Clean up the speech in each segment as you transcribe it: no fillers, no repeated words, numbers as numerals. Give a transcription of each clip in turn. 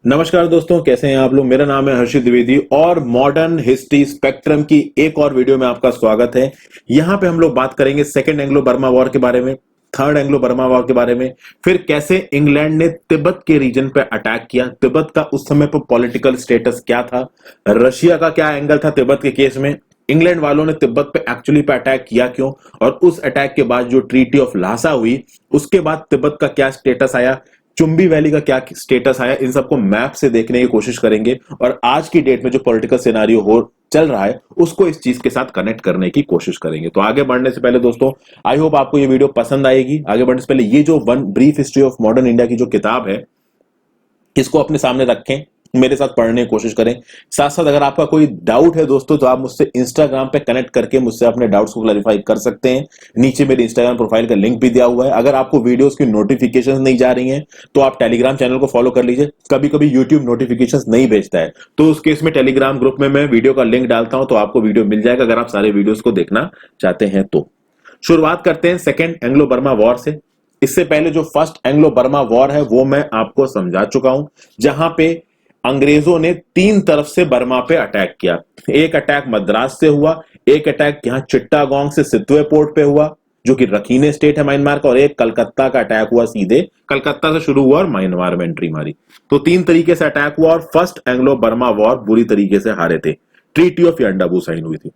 नमस्कार दोस्तों, कैसे हैं आप लोग। मेरा नाम है हर्षित द्विवेदी और मॉडर्न हिस्ट्री स्पेक्ट्रम की एक और वीडियो में आपका स्वागत है। यहां पे हम लोग बात करेंगे सेकेंड एंग्लो बर्मा वॉर के बारे में, थर्ड एंग्लो बर्मा वॉर के बारे में, फिर कैसे इंग्लैंड ने तिब्बत के रीजन पे अटैक किया, तिब्बत का उस समय पर पॉलिटिकल स्टेटस क्या था, रशिया का क्या एंगल था तिब्बत के केस में, इंग्लैंड वालों ने तिब्बत पे एक्चुअली पे अटैक किया क्यों, और उस अटैक के बाद जो ट्रीटी ऑफ लासा हुई उसके बाद तिब्बत का क्या स्टेटस आया, चुंबी वैली का क्या स्टेटस आया, इन सबको मैप से देखने की कोशिश करेंगे और आज की डेट में जो पॉलिटिकल सिनेरियो हो चल रहा है उसको इस चीज के साथ कनेक्ट करने की कोशिश करेंगे। तो आगे बढ़ने से पहले दोस्तों, आई होप आपको ये वीडियो पसंद आएगी। आगे बढ़ने से पहले ये जो one brief history of modern India की जो किताब है इसको अपने सामने रखें, मेरे साथ पढ़ने की कोशिश करें। साथ साथ अगर आपका कोई डाउट है दोस्तों तो आप मुझसे इंस्टाग्राम पे कनेक्ट करके मुझसे अपने डाउट्स को क्लैरिफाई कर सकते हैं। नीचे मेरी इंस्टाग्राम प्रोफाइल का लिंक भी दिया हुआ है। अगर आपको वीडियोस की नोटिफिकेशंस नहीं जा रही हैं तो आप टेलीग्राम चैनल को फॉलो कर लीजिए। कभी कभी यूट्यूब नोटिफिकेशंस नहीं भेजता है तो उस केस में टेलीग्राम ग्रुप में मैं वीडियो का लिंक डालता हूं तो आपको वीडियो मिल जाएगा अगर आप सारे वीडियोस को देखना चाहते हैं तो। शुरुआत करते हैं सेकेंड एंग्लो बर्मा वॉर से। इससे पहले जो फर्स्ट एंग्लो बर्मा वॉर है वो मैं आपको समझा चुका हूं, जहां पे अंग्रेजों ने तीन तरफ से बर्मा पे अटैक किया। एक अटैक मद्रास से हुआ, एक अटैक यहां चिट्टागोंग से सितवे पोर्ट पे हुआ जो कि रखीने स्टेट है म्यांमार का, और एक कलकत्ता का अटैक हुआ, सीधे कलकत्ता से शुरू हुआ और म्यांमार में एंट्री मारी। तो तीन तरीके से अटैक हुआ और फर्स्ट एंग्लो बर्मा वॉर बुरी तरीके से हारे थे। ट्रीटी ऑफ यांडाबू साइन हुई थी।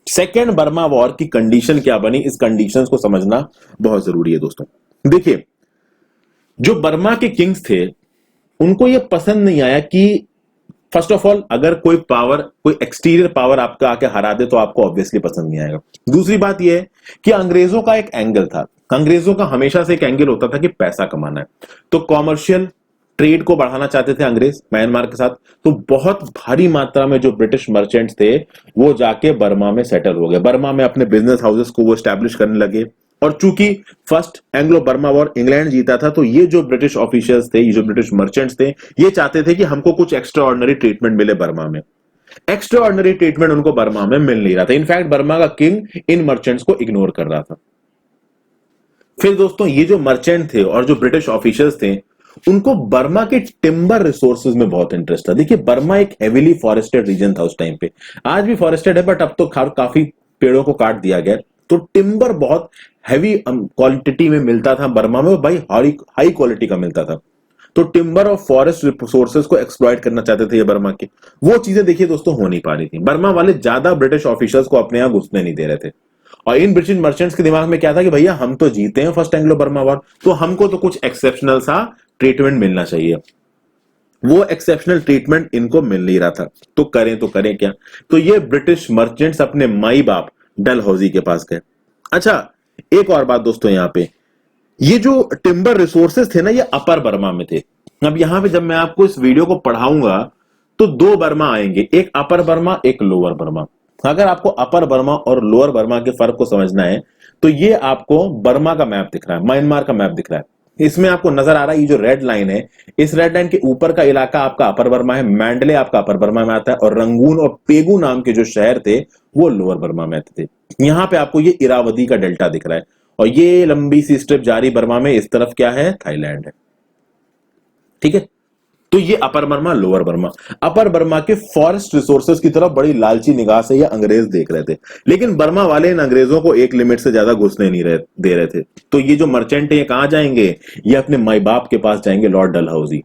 सेकेंड बर्मा वॉर की कंडीशन क्या बनी, इस कंडीशंस को समझना बहुत जरूरी है दोस्तों। देखिए, जो बर्मा के किंग्स थे उनको यह पसंद नहीं आया कि फर्स्ट ऑफ ऑल अगर कोई पावर, कोई एक्सटीरियर पावर आपका आके हरा दे तो आपको ऑब्वियसली पसंद नहीं आएगा। दूसरी बात यह है कि अंग्रेजों का एक एंगल था, अंग्रेजों का हमेशा से एक एंगल होता था कि पैसा कमाना है, तो कॉमर्शियल ट्रेड को बढ़ाना चाहते थे अंग्रेज म्यांमार के साथ। तो बहुत भारी मात्रा में जो ब्रिटिश मर्चेंट्स थे वो जाके बर्मा में सेटल हो गए, बर्मा में अपने बिजनेस हाउसेस को वो स्टैब्लिश करने लगे। और चूंकि first Anglo Burma war England जीता था तो ये जो ब्रिटिश ऑफिशियल्स थे, ये जो ब्रिटिश मर्चेंट्स थे, ये चाहते थे कि हमको कुछ एक्स्ट्रा ऑर्डिनरी ट्रीटमेंट मिले बर्मा में। एक्स्ट्रा ऑर्डिनरी ट्रीटमेंट उनको बर्मा में मिल नहीं रहा था। इनफैक्ट बर्मा का किंग इन मर्चेंट्स को इग्नोर कर रहा था। फिर दोस्तों, ये जो मर्चेंट थे और जो ब्रिटिश ऑफिशियल्स थे उनको बर्मा के टिम्बर रिसोर्सेज में बहुत इंटरेस्ट था। देखिए, बर्मा एक हेवीली फॉरेस्टेड रीजन था उस टाइम पे, आज भी फॉरेस्टेड है बट अब तो काफी पेड़ों को काट दिया गया। तो टिम्बर बहुत हैवी क्वांटिटी में मिलता था बर्मा में, भाई हाई क्वालिटी का मिलता था। तो टिम्बर और फॉरेस्ट रिसोर्सेज को एक्सप्लॉइट करना चाहते थे ये बर्मा के। वो चीजें देखिए दोस्तों हो नहीं पा रही थी। बर्मा वाले ज्यादा ब्रिटिश ऑफिसर्स को अपने यहां घुसने नहीं दे रहे थे। और इन ब्रिटिश मर्चेंट्स के दिमाग में क्या था कि भैया हम तो जीते हैं फर्स्ट एंग्लो बर्मा वॉर, तो हमको तो कुछ एक्सेप्शनल सा ट्रीटमेंट मिलना चाहिए। वो एक्सेप्शनल ट्रीटमेंट इनको मिल नहीं रहा था, तो करें क्या। तो ये ब्रिटिश मर्चेंट्स अपने माई बाप डलहौजी के पास गए। अच्छा, एक और बात दोस्तों, यहां पे ये जो टिम्बर रिसोर्सेस थे ना ये अपर बर्मा में थे। अब यहां पे जब मैं आपको इस वीडियो को पढ़ाऊंगा तो दो बर्मा आएंगे, एक अपर बर्मा एक लोअर बर्मा। अगर आपको अपर बर्मा और लोअर बर्मा के फर्क को समझना है तो ये आपको बर्मा का मैप दिख रहा है, म्यांमार का मैप दिख रहा है। इसमें आपको नजर आ रहा है ये जो रेड लाइन है, इस रेड लाइन के ऊपर का इलाका आपका अपर बर्मा है, मैंडले आपका अपर बर्मा में आता है, और रंगून और पेगू नाम के जो शहर थे वो लोअर बर्मा में आते थे। यहां पे आपको ये इरावदी का डेल्टा दिख रहा है और ये लंबी सी स्ट्रिप जारी बर्मा में, इस तरफ क्या है, थाईलैंड है। ठीक है, तो ये अपर बर्मा लोअर बर्मा। अपर बर्मा के फॉरेस्ट रिसोर्सेज की तरफ बड़ी लालची निगाह से ये अंग्रेज देख रहे थे, लेकिन बर्मा वाले इन अंग्रेजों को एक लिमिट से ज्यादा घुसने नहीं दे रहे थे। तो ये जो मर्चेंट है ये कहां जाएंगे, ये अपने माई बाप के पास जाएंगे, लॉर्ड डलहौजी।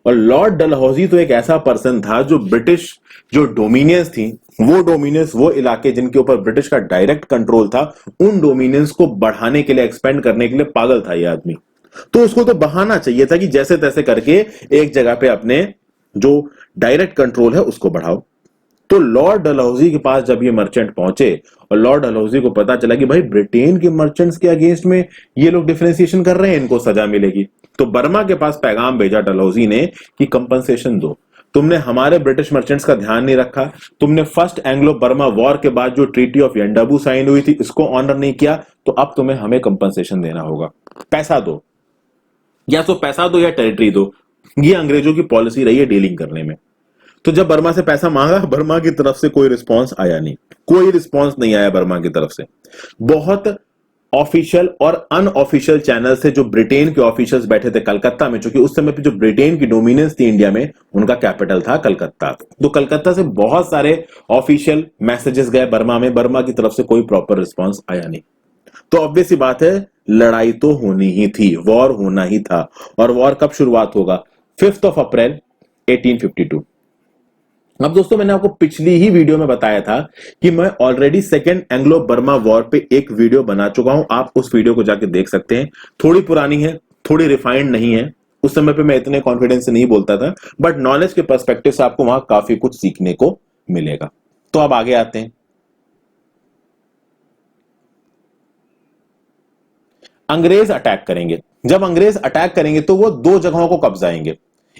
और लॉर्ड डलहौजी तो एक ऐसा पर्सन था जो ब्रिटिश जो डोमिनियंस थी, वो डोमिनियंस, वो इलाके जिनके ऊपर ब्रिटिश का डायरेक्ट कंट्रोल था, उन डोमिनियंस को बढ़ाने के लिए, एक्सपेंड करने के लिए पागल था ये आदमी। तो उसको तो बहाना चाहिए था कि जैसे तैसे करके एक जगह पे अपने जो डायरेक्ट कंट्रोल है उसको बढ़ाओ। तो लॉर्ड डलहौजी के पास जब ये मर्चेंट पहुंचे और लॉर्ड डलहौजी को पता चला कि भाई ब्रिटेन के मर्चेंट्स के अगेंस्ट में ये लोग डिफरेंशिएशन कर रहे हैं, इनको सजा मिलेगी, तो बर्मा के पास पैगाम भेजा डलहौजी ने कि कंपनसेशन दो, तुमने हमारे ब्रिटिश मर्चेंट्स का ध्यान नहीं रखा, तुमने फर्स्ट एंग्लो बर्मा वॉर के बाद जो ट्रीटी ऑफ यांडाबू साइन हुई थी इसको ऑनर नहीं किया, तो अब तुम्हें हमें कंपनसेशन देना होगा, पैसा दो, या तो पैसा दो या टेरिटरी दो। ये अंग्रेजों की पॉलिसी रही है डीलिंग करने में। तो जब बर्मा से पैसा मांगा, बर्मा की तरफ से कोई रिस्पांस आया नहीं, कोई रिस्पांस नहीं आया बर्मा की तरफ से। बहुत ऑफिशियल और अनऑफिशियल चैनल से जो ब्रिटेन के ऑफिशियल्स बैठे थे कलकत्ता में, क्योंकि उस समय पे जो ब्रिटेन की डोमिनेंस थी इंडिया में, उनका कैपिटल था कलकत्ता। तो कलकत्ता से बहुत सारे ऑफिशियल मैसेजेस गए बर्मा में, बर्मा की तरफ से कोई प्रॉपर रिस्पॉन्स आया नहीं। तो ऑब्वियस सी बात है, लड़ाई तो होनी ही थी, वॉर होना ही था। और वॉर कब शुरुआत होगा? 5 अप्रैल 1852। अब दोस्तों, मैंने आपको पिछली ही वीडियो में बताया था कि मैं already second Anglo Burma war पे एक वीडियो बना चुका हूं। आप उस वीडियो को जाके देख सकते हैं। थोड़ी पुरानी है, थोड़ी रिफाइंड नहीं है। उस समय पे मैं इतने कॉन्फिडेंस से नहीं बोलता था, बट नॉलेज के पर्सपेक्टिव से आपको वहां काफी कुछ सीखने को मिलेगा। तो अब आगे आते हैं। अंग्रेज अटैक करेंगे। जब अंग्रेज अटैक करेंगे तो वो 2 जगहों को कब्जाएंगे।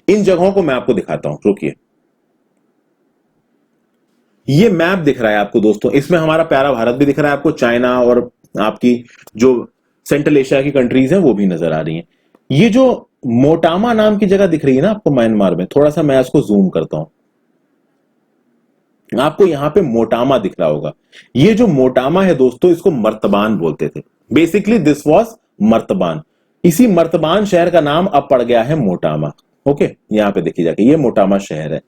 इन जगहों को मैं आपको दिखाता हूं, रुकिए। ये मैप दिख रहा है आपको दोस्तों, इसमें हमारा प्यारा भारत भी दिख रहा है आपको, चाइना और आपकी जो सेंट्रल एशिया की कंट्रीज हैं वो भी नजर आ रही हैं। ये जो मोटामा नाम की जगह दिख रही है ना आपको म्यांमार में, थोड़ा सा मैं इसको जूम करता हूं, आपको यहां पे मोटामा दिख रहा होगा। ये जो मोटामा है दोस्तों, इसको मर्तबान बोलते थे। Basically this was Martaban. इसी मर्तबान शहर का नाम अब पड़ गया है मोटामा। ओके, यहां पे देखिए जाके, ये मोटामा शहर है,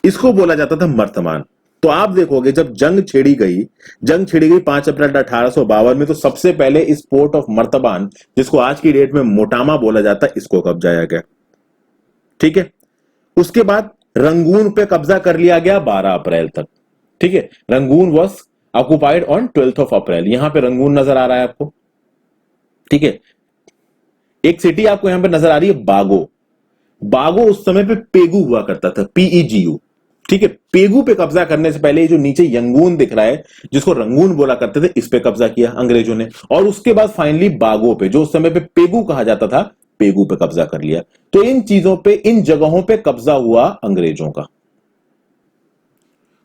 इसको बोला जाता था मर्तमान। तो आप देखोगे जब जंग छेड़ी गई 5 अप्रैल 1852 में, तो सबसे पहले इस पोर्ट ऑफ मर्तबान, जिसको आज की डेट में मोटामा बोला जाता है, इसको कब्जाया गया। ठीक है, उसके बाद रंगून पे कब्जा कर लिया गया 12 अप्रैल तक। ठीक है, रंगून वॉज ऑक्युपाइड ऑन 12 अप्रैल। यहां पे रंगून नजर आ रहा है आपको। ठीक है, एक सिटी आपको यहां पे नजर आ रही है बागो। बागो उस समय पे पेगू हुआ करता था, PEGU। ठीक है, पेगू पे कब्जा करने से पहले जो नीचे यंगून दिख रहा है, जिसको रंगून बोला करते थे, इस पे कब्जा किया अंग्रेजों ने। और उसके बाद फाइनली बागो पे, जो उस समय पे पेगू कहा जाता था, पेगू पे कब्जा कर लिया। तो इन चीजों पे, इन जगहों पे कब्जा हुआ अंग्रेजों का।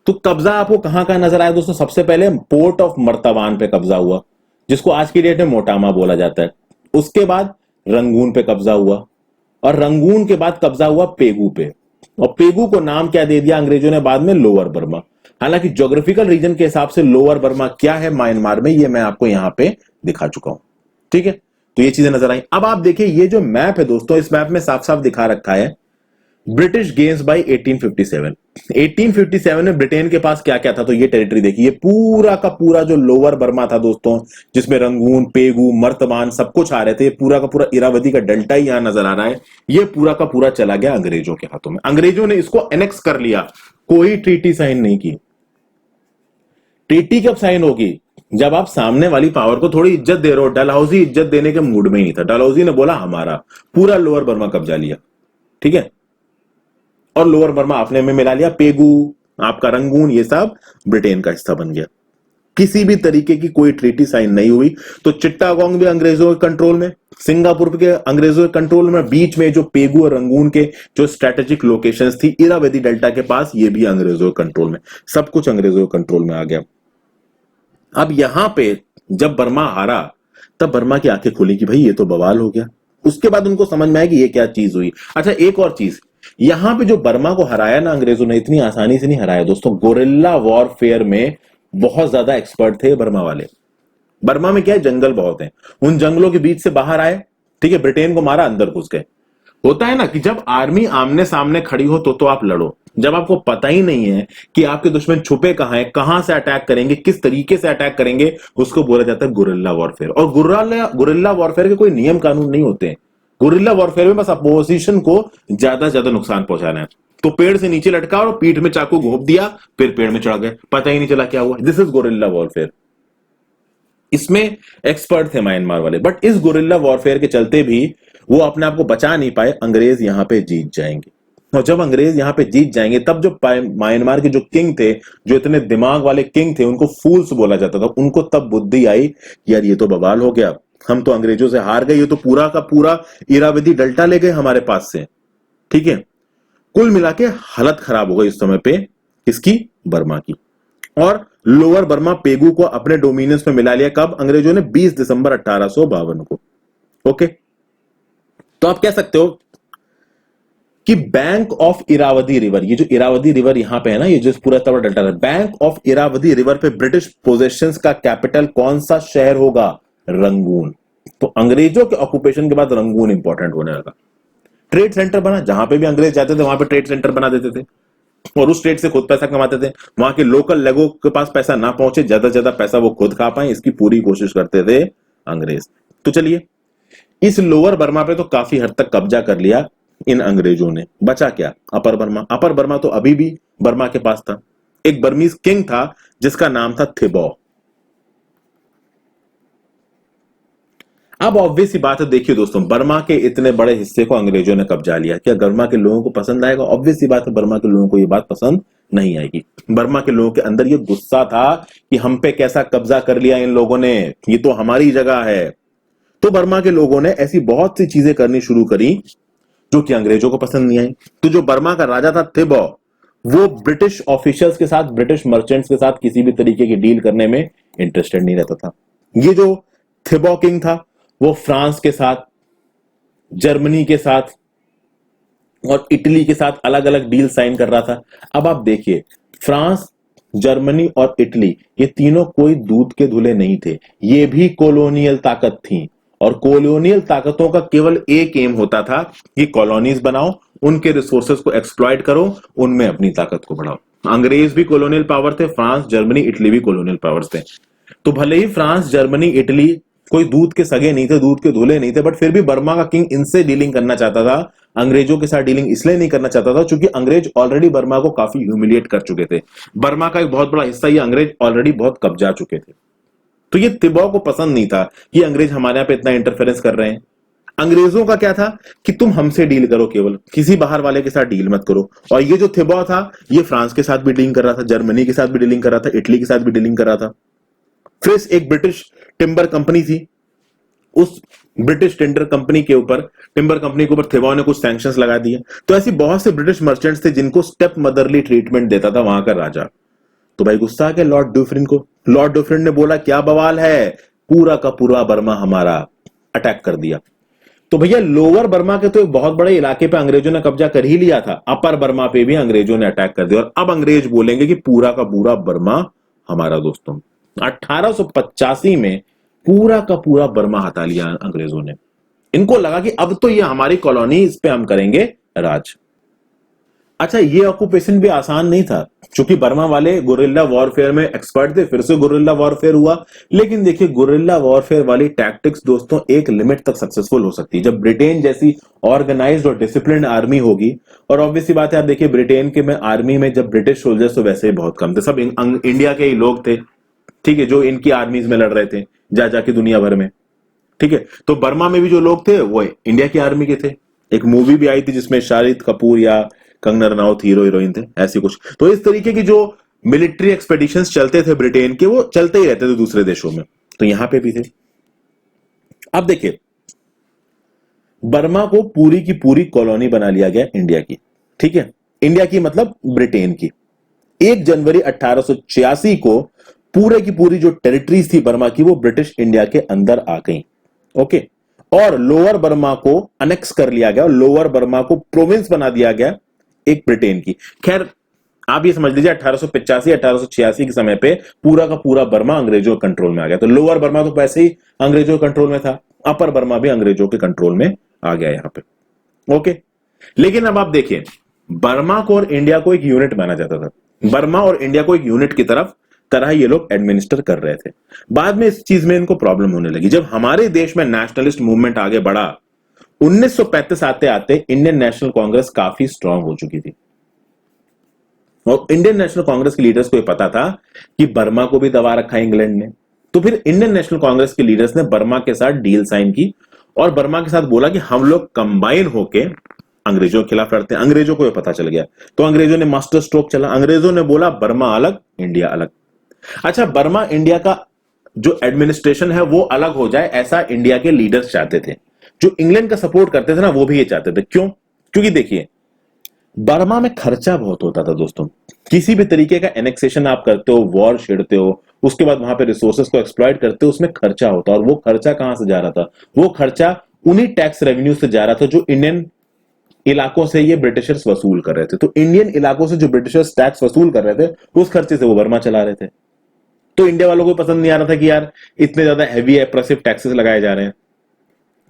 तो कब्जा आपको कहां कहां नजर आया दोस्तों? सबसे पहले पोर्ट ऑफ मर्तबान पे कब्जा हुआ, जिसको आज की डेट में मोटामा बोला जाता है। उसके बाद रंगून पे कब्जा हुआ, और रंगून के बाद कब्जा हुआ पेगू पे। और पेगू को नाम क्या दे दिया अंग्रेजों ने बाद में? Lower Burma. हालांकि ज्योग्राफिकल रीजन के हिसाब से लोअर बर्मा क्या है म्यांमार में, ये मैं आपको यहां पे दिखा चुका हूं। ठीक है, तो ये चीजें नजर आई। अब आप देखिए, ये जो मैप है दोस्तों, इस मैप में साफ साफ दिखा रखा है ब्रिटिश गेन्स बाय 1857। 1857 में ब्रिटेन के पास क्या क्या था? तो ये टेरिटरी देखिए, ये पूरा का पूरा जो लोअर बर्मा था दोस्तों, जिसमें रंगून, पेगू, मर्तबान सब कुछ आ रहे थे, पूरा का पूरा इरावदी का डेल्टा ही यहां नजर आ रहा है। ये पूरा का पूरा चला गया अंग्रेजों के हाथों में। अंग्रेजों ने इसको एनेक्स कर लिया, कोई ट्रीटी साइन नहीं की। ट्रीटी कब साइन होगी? जब आप सामने वाली पावर को थोड़ी इज्जत दे रहे हो। डलहौजी इज्जत देने के मूड में ही नहीं था। डलहौजी ने बोला हमारा पूरा लोअर बर्मा कब्जा लिया। ठीक है, और लोअर बर्मा अपने में मिला लिया। पेगू, आपका रंगून, ये सब ब्रिटेन का हिस्सा बन गया। किसी भी तरीके की कोई ट्रीटी साइन नहीं हुई। तो चिट्टागोंग भी अंग्रेजों के कंट्रोल में, सिंगापुर के अंग्रेजों के कंट्रोल में, बीच में जो पेगू और रंगून के जो स्ट्रेटेजिक लोकेशंस थी इरावदी डेल्टा के पास, ये भी अंग्रेजों के कंट्रोल में। सब कुछ अंग्रेजों के कंट्रोल में आ गया। अब यहां पे जब बर्मा हारा, तब बर्मा की आंखें खुली कि भाई ये तो बवाल हो गया। उसके बाद उनको समझ में आया कि ये क्या चीज हुई। अच्छा, एक और चीज, यहां पे जो बर्मा को हराया ना अंग्रेजों ने, इतनी आसानी से नहीं हराया दोस्तों। गोरिल्ला वॉरफेयर में बहुत ज्यादा एक्सपर्ट थे बर्मा वाले। बर्मा में क्या है, जंगल बहुत है। उन जंगलों के बीच से बाहर आए, ठीक है, ब्रिटेन को मारा, अंदर घुस गए। होता है ना कि जब आर्मी आमने सामने खड़ी हो तो आप लड़ो। जब आपको पता ही नहीं है कि आपके दुश्मन छुपे कहां हैं, कहां से अटैक करेंगे, किस तरीके से अटैक करेंगे, उसको बोला जाता है गुरिल्ला वॉरफेयर। और गुरिल्ला वॉरफेयर के कोई नियम कानून नहीं होते हैं। गुरिल्ला वॉरफेयर में बस अपोजिशन को ज्यादा नुकसान पहुंचाना है। तो पेड़ से नीचे लटका और पीठ में चाकू घोंप दिया, फिर पेड़ में चढ़ गए, पता ही नहीं चला क्या हुआ। This is guerrilla warfare. इसमें एक्सपर्ट थे म्यांमार वाले। बट इस गुरिल्ला वॉरफेयर के चलते भी वो अपने आप को बचा नहीं पाए। अंग्रेज यहां पे जीत जाएंगे। और जब अंग्रेज यहां पे जीत जाएंगे, तब जो म्यांमार के जो किंग थे, जो इतने दिमाग वाले किंग थे, उनको फूल्स बोला जाता था। उनको तब बुद्धि आई, यार ये तो बवाल हो गया, हम तो अंग्रेजों से हार गए, ये तो पूरा का पूरा इरावदी डेल्टा ले गए हमारे पास से। ठीक है, कुल मिला के हालत खराब हो गई उस समय पे इसकी, बर्मा की। और लोअर बर्मा पेगू को अपने डोमिनेंस में मिला लिया। कब? अंग्रेजों ने 20 दिसंबर 1852 को। ओके, तो आप कह सकते हो कि बैंक ऑफ इरावदी रिवर, ये जो इरावदी रिवर यहां पे है ना, ये जो पूरा डेल्टा है, बैंक ऑफ इरावदी रिवर पे ब्रिटिश पोजेशंस का कैपिटल कौन सा शहर होगा? रंगून। तो अंग्रेजों के ऑक्यूपेशन के बाद रंगून इंपॉर्टेंट होने लगा। ट्रेड सेंटर बना, जहां पे भी अंग्रेज जाते थे वहां पे ट्रेड सेंटर बना देते थे और उस ट्रेड से खुद पैसा कमाते थे। वहां के लोकल लोगों के पास पैसा ना पहुंचे, ज्यादा से ज्यादा पैसा वो खुद खा पाए, इसकी पूरी कोशिश करते थे अंग्रेज। तो चलिए, इस लोअर बर्मा पे तो काफी हद तक कब्जा कर लिया इन अंग्रेजों ने। बचा क्या? अपर बर्मा। अपर बर्मा तो अभी भी बर्मा के पास था। एक बर्मीज किंग था जिसका नाम था थिबौ। अब ऑब्वियस ही बात है, देखिए दोस्तों, बर्मा के इतने बड़े हिस्से को अंग्रेजों ने कब्जा लिया, क्या बर्मा के लोगों को पसंद आएगा? ऑब्वियस ही बात है, बर्मा के लोगों को ये बात पसंद नहीं आएगी। बर्मा के लोगों के अंदर ये गुस्सा था कि हम पे कैसा कब्जा कर लिया इन लोगों ने, ये तो हमारी जगह है। तो बर्मा के लोगों ने ऐसी बहुत सी चीजें करनी शुरू करी जो कि अंग्रेजों को पसंद नहीं आई। तो जो बर्मा का राजा था थिबौ, वो ब्रिटिश ऑफिशियल्स के साथ, ब्रिटिश मर्चेंट्स के साथ किसी भी तरीके की डील करने में इंटरेस्टेड नहीं रहता था। ये जो थिबौ किंग था वो फ्रांस के साथ, जर्मनी के साथ और इटली के साथ अलग अलग डील साइन कर रहा था। अब आप देखिए, फ्रांस, जर्मनी और इटली, ये तीनों कोई दूध के धुले नहीं थे, ये भी कॉलोनियल ताकत थी। और कॉलोनियल ताकतों का केवल एक एम होता था कि कॉलोनीज बनाओ, उनके रिसोर्सेज को एक्सप्लॉइट करो, उनमें अपनी ताकत को बढ़ाओ। अंग्रेज भी कॉलोनियल पावर थे, फ्रांस, जर्मनी, इटली भी कॉलोनियल पावर्स थे। तो भले ही फ्रांस, जर्मनी, इटली कोई दूध के सगे नहीं थे, दूध के धुले नहीं थे, बट फिर भी बर्मा का किंग इनसे डीलिंग करना चाहता था। अंग्रेजों के साथ डीलिंग इसलिए नहीं करना चाहता था क्योंकि अंग्रेज ऑलरेडी बर्मा को काफी ह्यूमिलिएट कर चुके थे। बर्मा का एक बहुत बड़ा हिस्सा ये अंग्रेज ऑलरेडी बहुत कब्जा चुके थे। तो ये थिबौ को पसंद नहीं था कि अंग्रेज हमारे यहां पे इतना इंटरफेरेंस कर रहे हैं। अंग्रेजों का क्या था कि तुम हमसे डील करो, केवल किसी बाहर वाले के साथ डील मत करो। और ये जो थिबौ था, ये फ्रांस के साथ भी डीलिंग कर रहा था, जर्मनी के साथ भी डीलिंग कर रहा था, इटली के साथ भी डीलिंग कर रहा था। फिर एक ब्रिटिश टिम्बर कंपनी थी, उस ब्रिटिश टिम्बर कंपनी के ऊपर थिबौ ने कुछ सैंक्शंस लगा दिए। तो ऐसी बहुत से ब्रिटिश मर्चेंट्स थे जिनको स्टेप मदरली ट्रीटमेंट देता था वहां का राजा। तो भाई गुस्सा आ गया लॉर्ड डुफरिन को। लॉर्ड डुफरिन ने बोला, क्या बवाल है, पूरा का पूरा बर्मा हमारा, अटैक कर दिया। तो भैया लोअर बर्मा के तो एक बहुत बड़े इलाके पे अंग्रेजों ने कब्जा कर ही लिया था, अपर बर्मा पे भी अंग्रेजों ने अटैक कर दिया। और अब अंग्रेज बोलेंगे कि पूरा का पूरा बर्मा हमारा। दोस्तों, 1885 में पूरा का पूरा बर्मा हटा लिया अंग्रेजों ने। इनको लगा कि अब तो ये हमारी कॉलोनी, इस पे हम करेंगे राज। अच्छा, ये ऑक्यूपेशन भी आसान नहीं था क्योंकि बर्मा वाले गुरिल्ला वॉरफेयर में एक्सपर्ट थे। फिर से गुरिल्ला वॉरफेयर हुआ, लेकिन देखिए गुरिल्ला वॉरफेयर वाली टैक्टिक्स दोस्तों एक लिमिट तक सक्सेसफुल हो सकती है जब ब्रिटेन जैसी ऑर्गेनाइज्ड और डिसिप्लिन्ड आर्मी होगी। और ऑब्वियसली बात है, आप देखिए ब्रिटेन के में आर्मी में जब ब्रिटिश सोल्जर्स तो वैसे ही बहुत कम थे, सब इंडिया के ही लोग थे, ठीक है, जो इनकी आर्मीज में लड़ रहे थे जा जाके दुनिया भर में, ठीक है। तो बर्मा में भी जो लोग थे वो इंडिया की आर्मी के थे। एक मूवी भी आई थी जिसमें शाहिद कपूर या कंगना रनौत हीरो हीरोइन थे, ऐसी कुछ। तो इस तरीके की जो मिलिट्री एक्सपेडिशंस चलते थे ब्रिटेन के, वो चलते ही रहते थे दूसरे देशों में, तो यहां पे भी थे। अब देखिए, बर्मा को पूरी की पूरी कॉलोनी बना लिया गया इंडिया की, ठीक है, इंडिया की मतलब ब्रिटेन की। 1 जनवरी 1886 को पूरे की पूरी जो टेरिटरीज थी बर्मा की, वो ब्रिटिश इंडिया के अंदर आ गई। ओके, और लोअर बर्मा को अनेक्स कर लिया गया, लोअर बर्मा को प्रोविंस बना दिया गया एक ब्रिटेन की। खैर आप ये समझ लीजिए 1885 1886 के समय पे पूरा का पूरा बर्मा अंग्रेजों के कंट्रोल में आ गया। तो लोअर बर्मा तो वैसे ही अंग्रेजों के कंट्रोल में था, अपर बर्मा भी अंग्रेजों के कंट्रोल में आ गया यहां पे। ओके, लेकिन अब आप देखिए, बर्मा को और इंडिया को एक यूनिट माना जाता था। बर्मा और इंडिया को एक यूनिट की तरह ये लोग एडमिनिस्टर कर रहे थे। बाद में इस चीज में इनको प्रॉब्लम होने लगी जब हमारे देश में नेशनलिस्ट मूवमेंट आगे बढ़ा। 1935 आते आते इंडियन नेशनल कांग्रेस काफी स्ट्रांग हो चुकी थी और इंडियन नेशनल कांग्रेस के लीडर्स को यह पता था कि बर्मा को भी दबा रखा है इंग्लैंड ने। तो फिर इंडियन नेशनल कांग्रेस के लीडर्स ने बर्मा के साथ डील साइन की और बर्मा के साथ बोला कि हम लोग कंबाइन होके अंग्रेजों के खिलाफ लड़ते हैं। अंग्रेजों को यह पता चल गया, तो अंग्रेजों ने मास्टर स्ट्रोक चला, अंग्रेजों ने बोला बर्मा अलग, इंडिया अलग। अच्छा, बर्मा इंडिया का जो एडमिनिस्ट्रेशन है वो अलग हो जाए, ऐसा इंडिया के लीडर्स चाहते थे। जो इंग्लैंड का सपोर्ट करते थे ना, वो भी ये चाहते थे। क्यों? क्योंकि देखिए, बर्मा में खर्चा बहुत होता था दोस्तों। किसी भी तरीके का एनेक्सेशन आप करते हो, वॉर छेड़ते हो, उसके बाद वहां पे रिसोर्सेस को एक्सप्लॉइट करते हो, उसमें खर्चा होता है। और वो खर्चा कहां से जा रहा था? वो खर्चा उन्हीं टैक्स रेवेन्यू से जा रहा था जो इंडियन इलाकों से ये ब्रिटिशर्स वसूल कर रहे थे। तो इंडियन इलाकों से जो ब्रिटिशर्स टैक्स वसूल कर रहे थे, उस खर्चे से वो बर्मा चला रहे थे। तो इंडिया वालों को पसंद नहीं आ रहा था कि यार इतने ज्यादा हैवी एप्रेसिव टैक्सेस लगाए जा रहे हैं।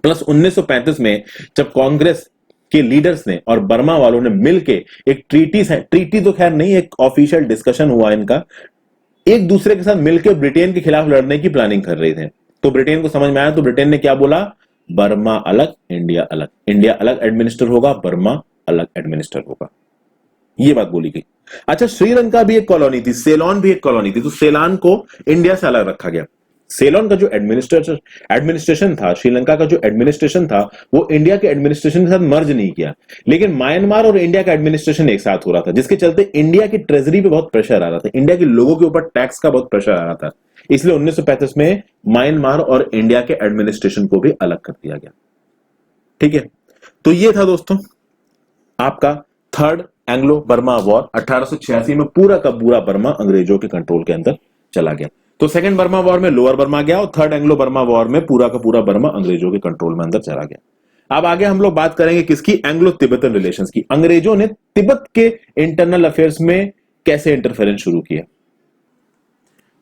प्लस 1935 में जब कांग्रेस के लीडर्स ने और बर्मा वालों ने मिलके एक ट्रीटी तो खैर नहीं, एक ऑफिशियल डिस्कशन हुआ इनका, एक दूसरे के साथ मिलकर ब्रिटेन के खिलाफ लड़ने की प्लानिंग कर रहे थे। तो ब्रिटेन को समझ में आया, तो ब्रिटेन ने क्या बोला, बर्मा अलग इंडिया अलग, इंडिया अलग एडमिनिस्टर होगा, बर्मा अलग एडमिनिस्टर होगा, ये बात बोली गई। अच्छा, श्रीलंका भी एक कॉलोनी थी, सेलोन भी एक कॉलोनी थी, तो सेलोन को इंडिया से अलग रखा गया। सेलोन का जो एडमिनिस्ट्रेशन था, श्रीलंका का जो एडमिनिस्ट्रेशन था, वो इंडिया के एडमिनिस्ट्रेशन के साथ मर्ज नहीं किया, लेकिन म्यांमार और इंडिया का एडमिनिस्ट्रेशन एक साथ हो रहा था, जिसके चलते इंडिया की ट्रेजरी पे बहुत प्रेशर आ रहा था, इंडिया के लोगों के ऊपर टैक्स का बहुत प्रेशर आ रहा था। इसलिए 1935 में म्यांमार और इंडिया के एडमिनिस्ट्रेशन को भी अलग कर दिया गया। ठीक है, तो ये था दोस्तों आपका थर्ड एंग्लो बर्मा वॉर। 1886 में पूरा का पूरा बर्मा अंग्रेजों के कंट्रोल के अंदर चला गया। तो सेकंड बर्मा वॉर में लोअर बर्मा गया और थर्ड एंग्लो बर्मा वॉर में पूरा का पूरा बर्मा अंग्रेजों के कंट्रोल में अंदर चला गया। अब आगे हम लोग बात करेंगे किसकी, एंग्लो तिब्बतन रिलेशंस की। अंग्रेजों ने तिब्बत के इंटरनल अफेयर्स में कैसे इंटरफेरेंस शुरू किया।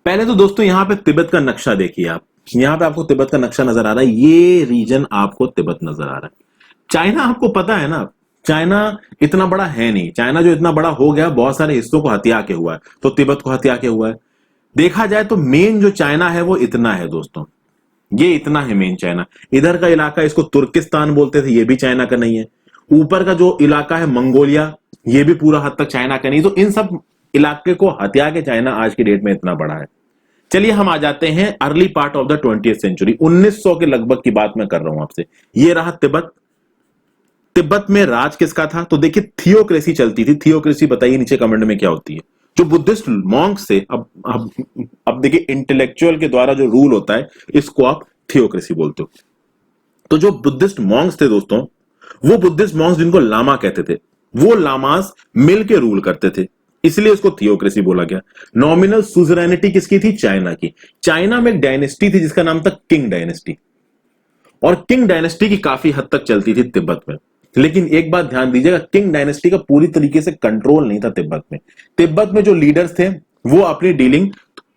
पहले तो दोस्तों यहां पे तिब्बत का नक्शा देखिए आप, यहां पे आपको तिब्बत का नक्शा नजर आ रहा है, ये रीजन आपको तिब्बत नजर आ रहा है। चाइना आपको पता है ना, चाइना इतना बड़ा है नहीं, चाइना जो इतना बड़ा हो गया बहुत सारे हिस्सों को हत्या के हुआ है, तो तिब्बत को हत्या के हुआ है। देखा जाए तो मेन जो चाइना है वो इतना है दोस्तों, ये इतना है मेन चाइना। इधर का इलाका इसको तुर्किस्तान बोलते थे, ये भी चाइना का नहीं है। ऊपर का जो इलाका है मंगोलिया, ये भी पूरा हद तक चाइना का नहीं। तो इन सब इलाके को हत्या के चाइना आज की डेट में इतना बड़ा है। चलिए हम आ जाते हैं early part of the 20th century, 1900 के लगभग की बात मैं कर रहा हूं आपसे। ये रहा तिब्बत। तिब्बत में राज किसका था, तो देखिए थियोक्रेसी चलती थी। थियोक्रेसी बताइए नीचे कमेंट में क्या होती है। जो बुद्धिस्ट मॉन्क्स थे, अब देखिए इंटेलेक्चुअल के द्वारा जो रूल होता है इसको आप थियोक्रेसी बोलते हो। तो जो बुद्धिस्ट मॉन्क्स थे दोस्तों, वो बुद्धिस्ट मॉन्क्स जिनको लामा कहते थे, वो लामास मिलके रूल करते थे, इसलिए उसको थियोक्रेसी बोला गया। नॉमिनल सुजरैनिटी किसकी थी, चाइना की। चाइना में एक डायनेस्टी थी जिसका नाम था किंग डायनेस्टी, और किंग डायनेस्टी की काफी हद तक चलती थी तिब्बत में। लेकिन एक बात ध्यान दीजिएगा, किंग डायनेस्टी का पूरी तरीके से कंट्रोल नहीं था तिब्बत में। तिब्बत में जो लीडर्स थे वो अपनी डीलिंग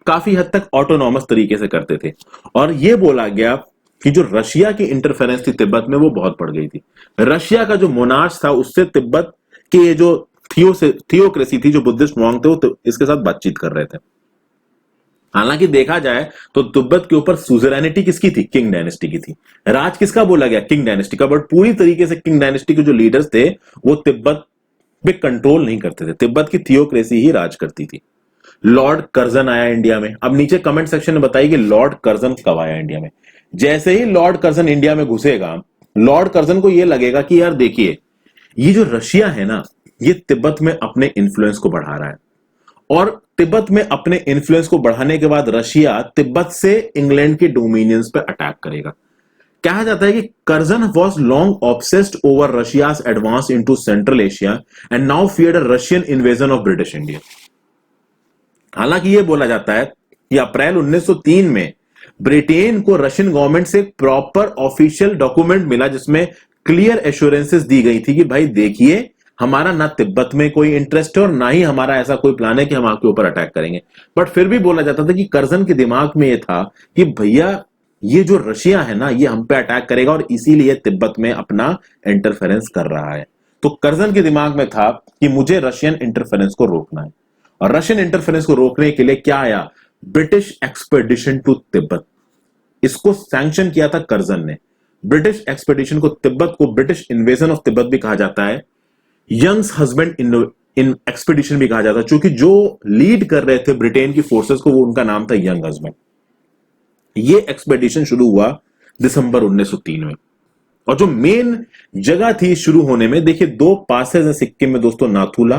काफी हद तक ऑटोनॉमस तरीके से करते थे, और यह बोला गया कि जो रशिया की इंटरफेरेंस थी तिब्बत में वो बहुत बढ़ गई थी। रशिया का जो मोनार्च था उससे तिब्बत के ये जो थियोक्रेसी थी, जो बुद्धिस्ट मॉन्क थे, वो इसके साथ बातचीत कर रहे थे। हालांकि देखा जाए तो तिब्बत के ऊपर सुजरैनिटी किसकी थी, किंग डायनेस्टी की थी। राज किसका बोला गया, किंग डायनेस्टी का। बट पूरी तरीके से किंग डायनेस्टी के जो लीडर्स थे वो तिब्बत पे कंट्रोल नहीं करते थे, तिब्बत की थियोक्रेसी ही राज करती थी। लॉर्ड कर्जन आया इंडिया में। अब नीचे कमेंट सेक्शन में बताइए कि लॉर्ड कर्जन कब आया इंडिया में। जैसे ही लॉर्ड कर्जन इंडिया में घुसेगा, लॉर्ड कर्जन को यह लगेगा कि यार देखिए ये जो रशिया है ना, ये तिब्बत में अपने इन्फ्लुएंस को बढ़ा रहा है, और तिब्बत में अपने इन्फ्लुएंस को बढ़ाने के बाद रशिया तिब्बत से इंग्लैंड के डोमिनियंस पे अटैक करेगा। कहा जाता है कि Curzon was long obsessed over Russia's advance into central Asia and now feared a Russian invasion of British India. हालांकि यह बोला जाता है कि अप्रैल 1903 में ब्रिटेन को रशियन गवर्नमेंट से प्रॉपर ऑफिशियल डॉक्यूमेंट मिला जिसमें क्लियर एश्योरेंसेस दी गई थी कि भाई देखिए हमारा ना तिब्बत में कोई इंटरेस्ट है और ना ही हमारा ऐसा कोई प्लान है कि हम आपके ऊपर अटैक करेंगे। बट फिर भी बोला जाता था कि कर्जन के दिमाग में यह था कि भैया ये जो रशिया है ना, ये हम पे अटैक करेगा और इसीलिए तिब्बत में अपना इंटरफेरेंस कर रहा है। तो कर्जन के दिमाग में था कि मुझे रशियन इंटरफेरेंस को रोकना है, और रशियन इंटरफेरेंस को रोकने के लिए क्या आया, ब्रिटिश एक्सपेडिशन टू तिब्बत। इसको सैंक्शन किया था कर्जन ने। ब्रिटिश एक्सपेडिशन को, तिब्बत को ब्रिटिश इन्वेजन ऑफ तिब्बत भी कहा जाता है, यंग्स हस्बैंड इन एक्सपेडिशन भी कहा जाता है, क्योंकि जो लीड कर रहे थे ब्रिटेन की फोर्सेस को वो उनका नाम था यंग हस्बैंड। ये एक्सपेडिशन शुरू हुआ दिसंबर 1903 में, और जो मेन जगह थी शुरू होने में, देखिए दो पासेस है सिक्किम में दोस्तों, नाथुला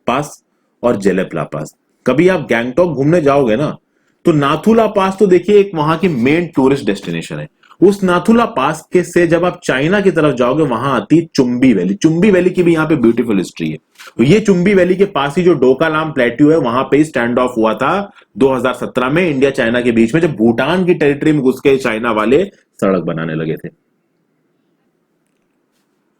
पास और जेलेपला पास। कभी आप गैंगटॉक घूमने जाओगे ना, तो नाथुला पास तो देखिए एक वहां की मेन टूरिस्ट डेस्टिनेशन है। उस नाथुला पास के से जब आप चाइना की तरफ जाओगे, वहां आती चुम्बी वैली। चुम्बी वैली की भी यहाँ पे ब्यूटीफुल हिस्ट्री है। तो ये चुम्बी वैली के पास ही जो डोकालाम प्लेट्यू है, वहां पे स्टैंड ऑफ हुआ था 2017 में इंडिया चाइना के बीच में, जब भूटान की टेरिटरी में घुस के चाइना वाले सड़क बनाने लगे थे।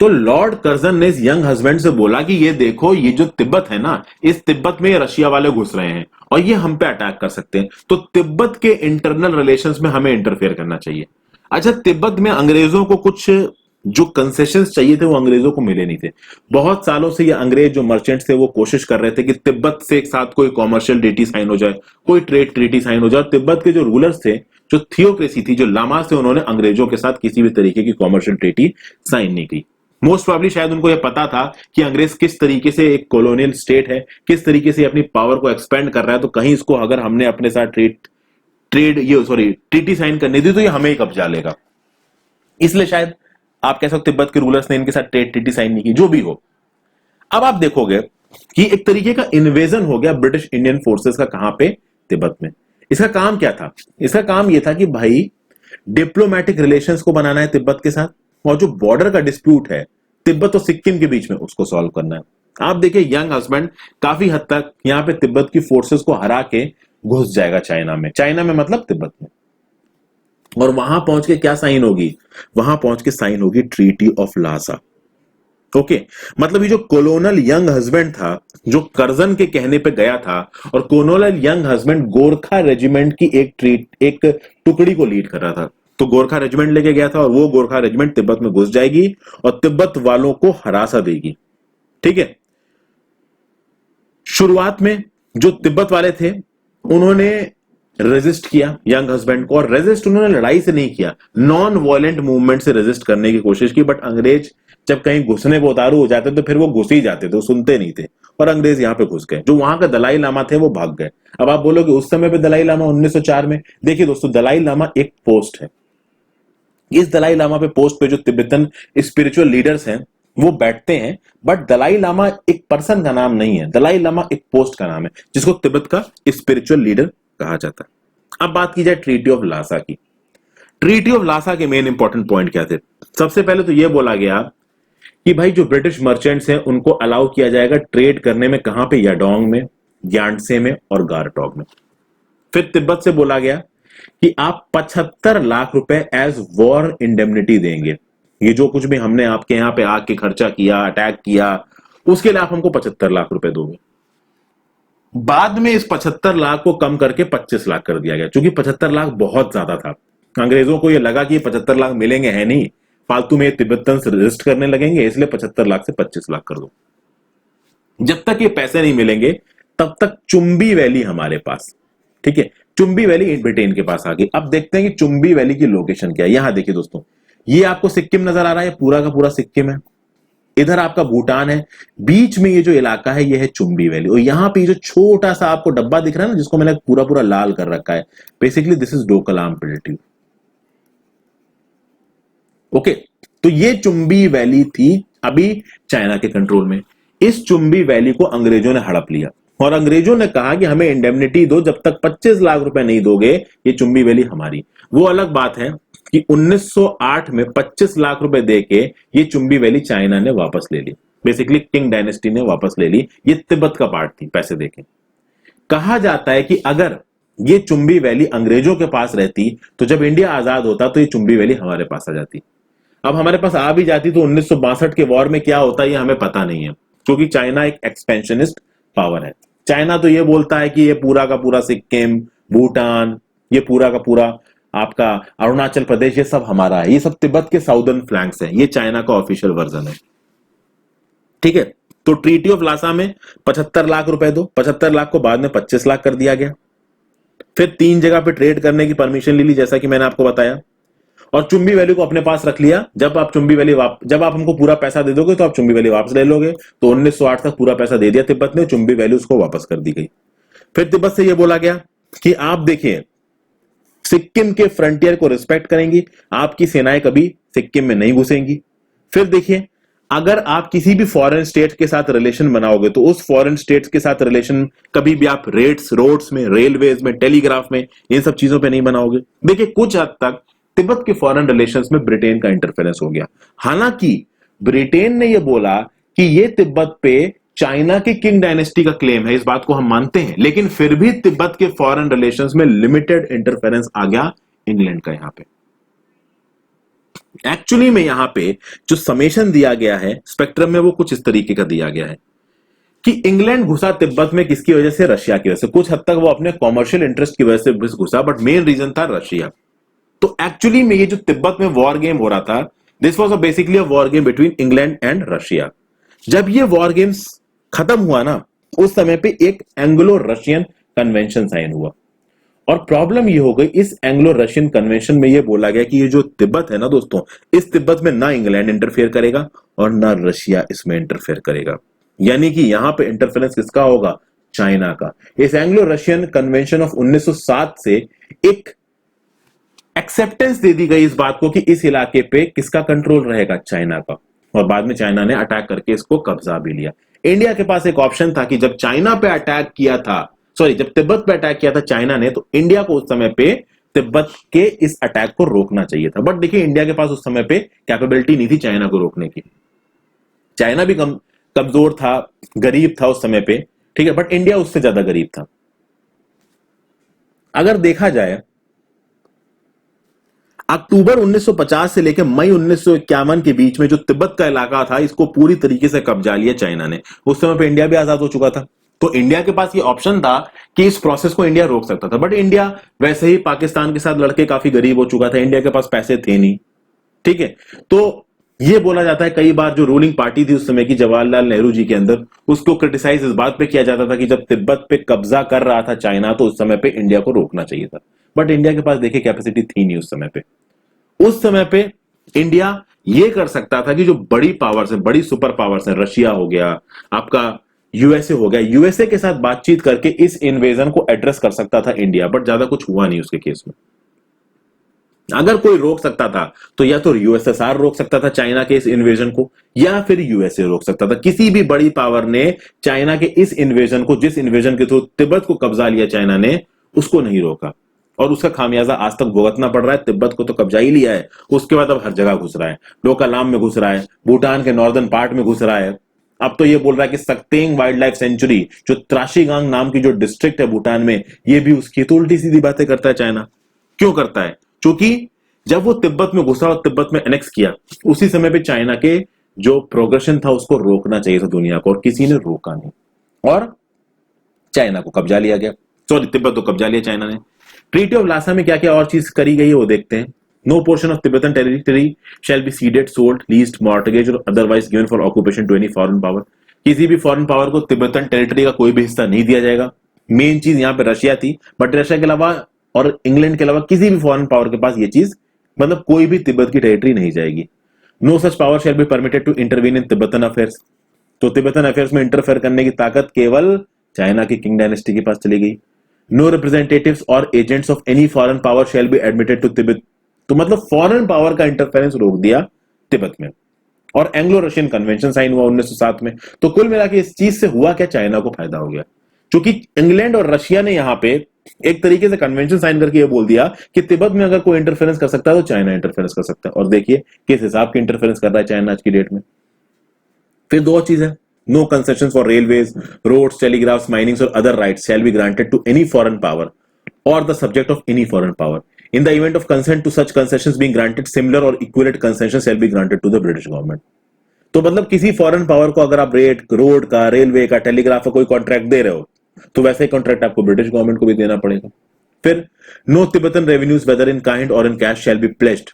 तो लॉर्ड कर्जन ने इस यंग हस्बैंड से बोला कि ये देखो, ये जो तिब्बत है ना, इस तिब्बत में रशिया वाले घुस रहे हैं और ये हम पे अटैक कर सकते हैं, तो तिब्बत के इंटरनल रिलेशंस में हमें इंटरफेयर करना चाहिए। अच्छा, तिब्बत में अंग्रेजों को कुछ जो कंसेशंस चाहिए थे वो अंग्रेजों को मिले नहीं थे। बहुत सालों से ये अंग्रेज जो मर्चेंट्स थे वो कोशिश कर रहे थे कि तिब्बत से एक साथ कोई कॉमर्शियल ट्रीटी साइन हो जाए, कोई ट्रेड ट्रीटी साइन हो जाए। तिब्बत के जो रूलर्स थे, जो थियोक्रेसी थी, जो लामास थे, उन्होंने अंग्रेजों के साथ किसी भी तरीके की कॉमर्शियल ट्रीटी साइन नहीं की। मोस्ट प्रोबेबली शायद उनको यह पता था कि अंग्रेज किस तरीके से एक कॉलोनियल स्टेट है, किस तरीके से अपनी पावर को एक्सपेंड कर रहा है, तो कहीं इसको अगर हमने अपने साथ ट्रीटी साइन करने दी तो ये हमें ही कब्जा लेगा। इसलिए शायद आप कह सकते तिब्बत के रूलर्स ने इनके साथ ट्रेड ट्रीटी साइन नहीं की। जो भी हो, अब आप देखोगे कि एक तरीके का इन्वेजन हो गया ब्रिटिश इंडियन फोर्सेस का। कहां पे? तिब्बत में। इसका काम क्या था? इसका काम यह था कि भाई डिप्लोमेटिक रिलेशंस को बनाना है तिब्बत के साथ, और जो बॉर्डर का डिस्प्यूट है तिब्बत और सिक्किम के बीच में, उसको सॉल्व करना है। आप देखिए, यंग हस्बैंड काफी हद तक यहां पे तिब्बत की फोर्सेस को हरा के घुस जाएगा चाइना में। चाइना में मतलब तिब्बत में। और वहां पहुंच के क्या साइन होगी? वहां पहुंच के साइन होगी ट्रीटी ऑफ लासा। ओके, मतलब ये जो कोलोनल यंग हस्बैंड था, जो कर्जन के कहने पे गया था, और colonel young husband Gorkha regiment की एक टुकड़ी को लीड कर रहा था। तो गोरखा रेजिमेंट लेके गया था और वो गोरखा रेजिमेंट तिब्बत में घुस जाएगी और तिब्बत वालों को हरासा देगी। ठीक है। शुरुआत में जो तिब्बत वाले थे उन्होंने रेजिस्ट किया यंग हस्बैंड को, और रेजिस्ट उन्होंने लड़ाई से नहीं किया, नॉन वायलेंट मूवमेंट से रेजिस्ट करने की कोशिश की। बट अंग्रेज जब कहीं घुसने को उतारू हो जाते तो फिर वो घुस ही जाते थे, वो सुनते नहीं थे, और अंग्रेज यहां पे घुस गए। जो वहां का दलाई लामा थे वो भाग गए। अब आप बोलोगे उस समय पे दलाई लामा 1904 में, देखिए दोस्तों, दलाई लामा एक पोस्ट है। इस दलाई लामा पे पोस्ट पे जो तिब्बतन स्पिरिचुअल लीडर्स हैं वो बैठते हैं, बट दलाई लामा एक पर्सन का नाम नहीं है, दलाई लामा एक पोस्ट का नाम है जिसको तिब्बत का स्पिरिचुअल लीडर कहा जाता है। अब बात की जाए ट्रीटी ऑफ लासा की। ट्रीटी ऑफ लासा के मेन इंपॉर्टेंट पॉइंट क्या थे? सबसे पहले तो यह बोला गया कि भाई जो ब्रिटिश मर्चेंट्स हैं उनको अलाउ किया जाएगा ट्रेड करने में। कहां पे? याडोंग में, यांडसे में और गारटॉग में। फिर तिब्बत से बोला गया कि आप 75 लाख रुपए एज वॉर इंडेमनिटी देंगे। ये जो कुछ भी हमने आपके यहां पे आके खर्चा किया, अटैक किया, उसके लिए आप हमको 75 लाख रुपए दोगे। बाद में इस 75 लाख को कम करके 25 लाख कर दिया गया, क्योंकि 75 लाख बहुत ज्यादा था। अंग्रेजों को यह लगा कि 75 लाख मिलेंगे है नहीं, फालतू में तिब्बतन रेजिस्ट करने लगेंगे, इसलिए 75 लाख से 25 लाख कर दो। जब तक ये पैसे नहीं मिलेंगे तब तक चुंबी वैली हमारे पास। ठीक है, चुंबी वैली ब्रिटेन के पास आ गई। अब देखते हैं कि चुंबी वैली की लोकेशन क्या है। यहां देखिए दोस्तों, ये आपको सिक्किम नजर आ रहा है, पूरा का पूरा सिक्किम है। इधर आपका भूटान है, बीच में ये जो इलाका है ये है चुंबी वैली। और यहां पे जो छोटा सा आपको डब्बा दिख रहा है ना, जिसको मैंने पूरा पूरा लाल कर रखा है, basically this is Doklam plateau. Okay, तो ये चुंबी वैली थी अभी चाइना के कंट्रोल में। इस चुंबी वैली को अंग्रेजों ने हड़प लिया और अंग्रेजों ने कहा कि हमें इंडेमनिटी दो, जब तक 25 लाख रुपए नहीं दोगे ये चुंबी वैली हमारी। वो अलग बात है कि 1908 में 25 लाख रुपए देके ये चुंबी वैली चाइना ने वापस ले ली। बेसिकली किंग डायनेस्टी ने वापस ले ली, ये तिब्बत का पार्ट थी, पैसे देके। कहा जाता है कि अगर ये चुंबी वैली अंग्रेजों के पास रहती तो जब इंडिया आजाद होता तो ये चुंबी वैली हमारे पास आ जाती। अब हमारे पास आ भी जाती तो 1962 के वॉर में क्या होता ये हमें पता नहीं है, क्योंकि चाइना एक एक्सपेंशनिस्ट पावर है। चाइना तो ये बोलता है कि ये पूरा का पूरा सिक्किम, भूटान, ये पूरा का पूरा आपका अरुणाचल प्रदेश, ये सब हमारा है, ये सब तिब्बत के साउदर्न फ्लैंक्स है। ये चाइना का ऑफिशियल वर्जन है। ठीक है, तो ट्रीटी ऑफ लासा में 75 लाख रुपए दो, 75 लाख को बाद में 25 लाख कर दिया गया। फिर 3 जगह पे ट्रेड करने की परमिशन ले ली, जैसा कि मैंने आपको बताया, और चुंबी वैली को अपने पास रख लिया। जब आप हमको पूरा पैसा दे दोगे तो आप चुंबी वैली वापस ले लोगे। तो 1908 तक पूरा पैसा दे दिया तिब्बत ने, चुंबी वैली उसको वापस कर दी गई। फिर तिब्बत से यह बोला गया कि आप देखिए सिक्किम के फ्रंटियर को रिस्पेक्ट करेंगी, आपकी सेनाएं कभी सिक्किम में नहीं घुसेंगी। फिर देखिए, अगर आप किसी भी फॉरेन स्टेट के साथ रिलेशन बनाओगे तो उस फॉरेन स्टेट के साथ रिलेशन कभी भी आप रोड्स में, रेलवेज में, टेलीग्राफ में, इन सब चीजों पे नहीं बनाओगे। देखिए, कुछ हद तक तिब्बत के फॉरेन रिलेशंस में ब्रिटेन का इंटरफेरेंस हो गया। हालांकि ब्रिटेन ने यह बोला कि यह तिब्बत पे चाइना की किंग डायनेस्टी का क्लेम है, इस बात को हम मानते हैं, लेकिन फिर भी तिब्बत के फॉरेन रिलेशंस में लिमिटेड इंटरफेरेंस आ गया इंग्लैंड का। यहां पे एक्चुअली में यहां पे जो समेशन दिया गया है स्पेक्ट्रम में वो कुछ इस तरीके का दिया गया है कि इंग्लैंड घुसा तिब्बत में किसकी वजह से, रशिया की वजह से। कुछ हद तक वो अपने कॉमर्शियल इंटरेस्ट की वजह से घुसा, बट मेन रीजन था रशिया। तो एक्चुअली में ये जो तिब्बत में वॉर गेम हो रहा था, this was basically a war game between England and Russia. जब ये वॉर गेम्स खत्म हुआ ना, उस समय पे एक एंग्लो रशियन कन्वेंशन साइन हुआ। और प्रॉब्लम ये हो गई, इस एंग्लो रशियन कन्वेंशन में ये बोला गया कि ये जो तिब्बत है ना दोस्तों, इस तिब्बत में ना इंग्लैंड इंटरफेयर करेगा और ना रशिया इसमें इंटरफेयर करेगा। यानी कि यहां पे इंटरफेरेंस किसका होगा, चाइना का। इस एंग्लो रशियन कन्वेंशन ऑफ 1907 से एक एक्सेप्टेंस दे दी गई इस बात को कि इस इलाके पे किसका कंट्रोल रहेगा, चाइना का। और बाद में चाइना ने अटैक करके इसको कब्जा भी लिया। इंडिया के पास एक ऑप्शन था कि जब चाइना पे अटैक किया था, सॉरी जब तिब्बत पे अटैक किया था चाइना ने, तो इंडिया को उस समय पे तिब्बत के इस अटैक को रोकना चाहिए था। बट देखिए इंडिया के पास उस समय पे कैपेबिलिटी नहीं थी चाइना को रोकने की। चाइना भी कमजोर था, गरीब था उस समय पे, ठीक है, बट इंडिया उससे ज्यादा गरीब था। अगर देखा जाए अक्टूबर 1950 से लेकर मई 1951 के बीच में जो तिब्बत का इलाका था, इसको पूरी तरीके से कब्जा लिया चाइना ने। उस समय पे इंडिया भी आजाद हो चुका था, तो इंडिया के पास ये ऑप्शन था कि इस प्रोसेस को इंडिया रोक सकता था। बट इंडिया वैसे ही पाकिस्तान के साथ लड़के काफी गरीब हो चुका था, इंडिया के पास पैसे थे नहीं, ठीक है। तो ये बोला जाता है कई बार जो रूलिंग पार्टी थी उस समय की जवाहरलाल नेहरू जी के अंदर, उसको क्रिटिसाइज इस बात पे किया जाता था कि जब तिब्बत पे कब्जा कर रहा था चाइना, तो उस समय पे इंडिया को रोकना चाहिए था। बट इंडिया के पास देखिए कैपेसिटी थी नहीं उस समय पे। उस समय पे इंडिया ये कर सकता था कि जो बड़ी पावर्स है, बड़ी सुपर पावर्स है, रशिया हो गया, आपका यूएसए हो गया, यूएसए के साथ बातचीत करके इस इन्वेजन को एड्रेस कर सकता था इंडिया। बट ज्यादा कुछ हुआ नहीं उसके केस में। अगर कोई रोक सकता था तो या तो यूएसएसआर रोक सकता था चाइना के इस इन्वेजन को, या फिर यूएसए रोक सकता था। किसी भी बड़ी पावर ने चाइना के इस इन्वेजन को, जिस इन्वेजन के थ्रू तिब्बत को कब्जा लिया चाइना ने, उसको नहीं रोका। और उसका खामियाजा आज तक भुगतना पड़ रहा है। तिब्बत को तो कब्जा ही लिया है, उसके बाद अब हर जगह घुस रहा है, डोकालाम में घुस रहा है, भूटान के नॉर्दर्न पार्ट में घुस रहा है। अब तो ये बोल रहा है कि सक्तेंग वाइल्ड लाइफ सेंचुरी, जो त्राशीगांग नाम की जो डिस्ट्रिक्ट है भूटान में, ये भी उसकी। तो उल्टी सीधी बातें करता है चाइना। क्यों करता है? क्योंकि जब वो तिब्बत में घुसा और तिब्बत में एनेक्स किया, उसी समय पे चाइना के जो प्रोग्रेशन था उसको रोकना चाहिए था दुनिया को, और किसी ने रोका नहीं, और चाइना को कब्जा लिया गया। सॉरी, तिब्बत को कब्जा लिया चाइना ने। ट्रीटी ऑफ लासा में क्या क्या और चीज करी गई है वो देखते हैं। No portion of Tibetan territory shall be ceded, sold, leased, mortgage और otherwise given for occupation to any foreign power. किसी भी फॉरेन पावर को तिब्बतन टेरिटरी का कोई भी हिस्सा नहीं दिया जाएगा। मेन चीज यहाँ पे रशिया थी, बट रशिया के अलावा और इंग्लैंड के अलावा किसी भी फॉरेन पावर के पास ये चीज, मतलब कोई भी तिब्बत की टेरिटरी नहीं जाएगी। No such power shall be permitted to intervene in Tibetan affairs. तो तिब्बतन अफेयर्स में इंटरफेयर करने की ताकत केवल चाइना की किंग डायनेस्टी के पास चली गई। नो रिप्रेजेंटेटिव्स और agents of any foreign power shall be admitted to Tibet. तो मतलब फॉरेन पावर का इंटरफेरेंस रोक दिया तिब्बत में। और एंग्लो रशियन कन्वेंशन साइन हुआ 1907 में। तो कुल मिला के इस चीज से हुआ क्या, चाइना को फायदा हो गया, क्योंकि इंग्लैंड और रशिया ने यहां पे एक तरीके से कन्वेंशन साइन करके ये बोल दिया कि तिब्बत में अगर कोई इंटरफेरेंस कर सकता है तो चाइना इंटरफेरेंस कर सकता है। और देखिए किस हिसाब की इंटरफेरेंस कर रहा है चाइना आज की डेट में। फिर दो और चीज है, no concession for railways, roads, telegraphs, minings और other rights shall be granted to any foreign power और the subject of any foreign power. In the event of consent to such concessions being granted, similar or equivalent concessions shall be granted to the British government. तो मतलब किसी foreign power को अगर आप road का, railway का, telegraph का कोई कॉन्ट्रैक्ट दे रहे हो, तो वैसे ही कॉन्ट्रैक्ट आपको ब्रिटिश गवर्नमेंट को भी देना पड़ेगा। फिर no Tibetan revenues whether in kind और in cash shall be placed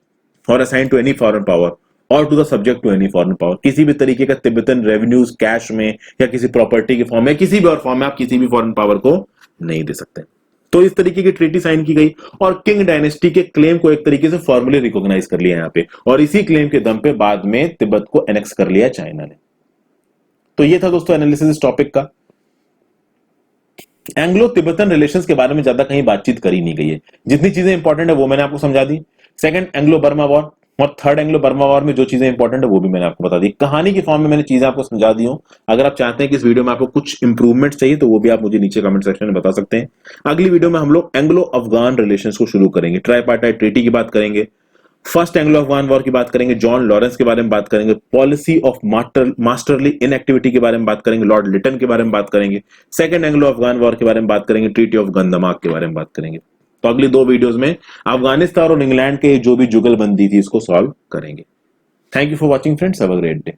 और assign to any foreign power और to the subject to any foreign power. किसी भी तरीके का तिब्बतन रेवेन्यूज कैश में या किसी प्रॉपर्टी के फॉर्म में, किसी भी और फॉर्म में आप किसी भी फॉरेन पावर को नहीं दे सकते। तो इस तरीके की ट्रीटी साइन की गई और किंग डायनेस्टी के क्लेम को एक तरीके से फॉर्मली रिकॉग्नाइज कर लिया यहां पे, और इसी क्लेम के दम पे बाद में तिब्बत को एनेक्स कर लिया चाइना ने। तो ये था दोस्तों एनालिसिस इस टॉपिक का। एंग्लो तिब्बतन रिलेशंस के बारे में ज्यादा कहीं बातचीत करी नहीं गई है, जितनी चीजें इंपॉर्टेंट है वो मैंने आपको समझा दी। सेकंड एंग्लो बर्मा वॉर और थर्ड एंग्लो बर्मा वॉर में जो चीजें इंपॉर्टेंट है वो भी मैंने आपको बता दी। कहानी की फॉर्म में मैंने चीजें आपको समझा दी हूं। अगर आप चाहते हैं कि इस वीडियो में आपको कुछ इंप्रूवमेंट चाहिए तो वो भी आप मुझे नीचे कमेंट सेक्शन में बता सकते हैं। अगली वीडियो में हम लोग एंग्लो अफगान रिलेशंस को शुरू करेंगे, ट्राइपार्टाइट ट्रीटी की बात करेंगे, फर्स्ट एंग्लो अफगान वॉर की बात करेंगे, जॉन लॉरेंस के बारे में बात करेंगे, पॉलिसी ऑफ मास्टरली इनएक्टिविटी के बारे में बात करेंगे, लॉर्ड लिटन के बारे में बात करेंगे, सेकंड एंग्लो अफगान वॉर के बारे में बात करेंगे, ट्रीटी ऑफ गंदमाक के बारे में बात करेंगे। तो अगली 2 वीडियोस में अफगानिस्तान और इंग्लैंड के जो भी जुगलबंदी थी इसको सॉल्व करेंगे। Thank you for watching friends, have a great day.